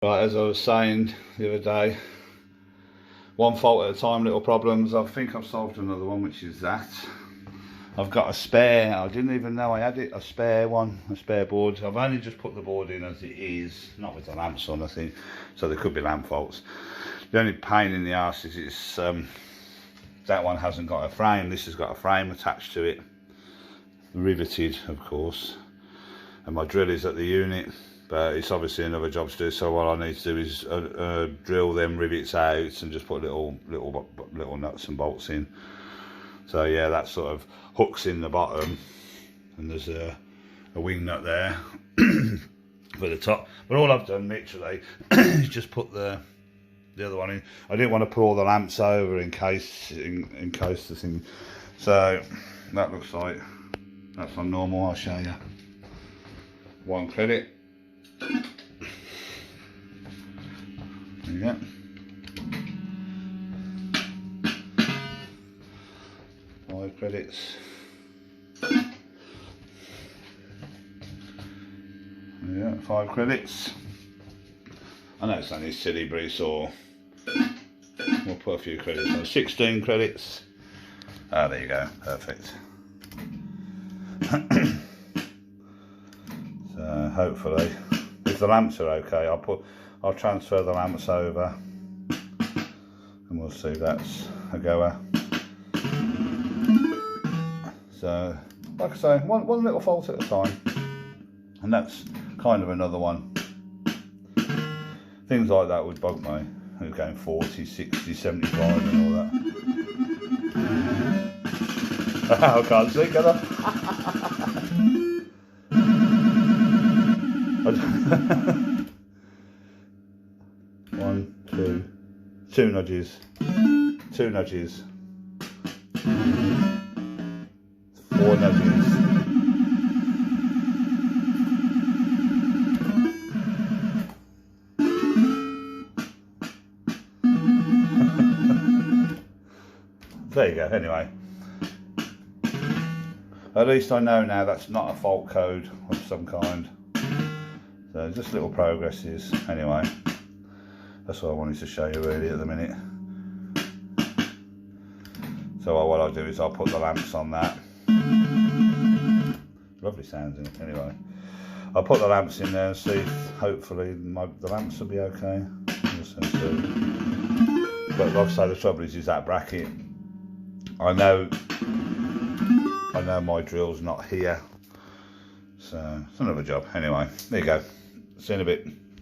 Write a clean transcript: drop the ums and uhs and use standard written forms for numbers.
Right, as I was saying the other day, one fault at a time, little problems. I think I've solved another one, which is that. I've got a spare, I didn't even know I had it, a spare one, a spare board. I've only just put the board in as it is, not with the lamps on, I think, so there could be lamp faults. The only pain in the arse is it's, that one hasn't got a frame, this has got a frame attached to it, riveted of course, and my drill is at the unit, but it's obviously another job to do, so what I need to do is drill them rivets out and just put little nuts and bolts in. So yeah, that sort of hooks in the bottom, and there's a wing nut there for the top. But all I've done literally is just put the other one in. I didn't want to put all the lamps over in case the thing. So that looks like that's on normal. I'll show you. 1 credit. There you go. Credits. Yeah, 5 credits. I know it's only silly, but it's all. We'll put a few credits on. 16 credits. Ah, there you go. Perfect. So hopefully, if the lamps are okay, I'll transfer the lamps over, and we'll see if that's a goer. So, like I say, one little fault at a time, and that's kind of another one. Things like that would bug me. We're going 40, 60, 75 and all that. I can't see, can I? 1, 2 nudges. 2 nudges. 4 nudges. There you go, anyway. At least I know now that's not a fault code of some kind. So just little progresses. Anyway, that's what I wanted to show you really at the minute. So what I'll do is I'll put the lamps on that. Lovely sounds in it. Anyway, I'll put the lamps in there and see if hopefully the lamps will be okay. But like I say, the trouble is that bracket. I know my drill's not here, so it's another job. Anyway, there you go. See you in a bit.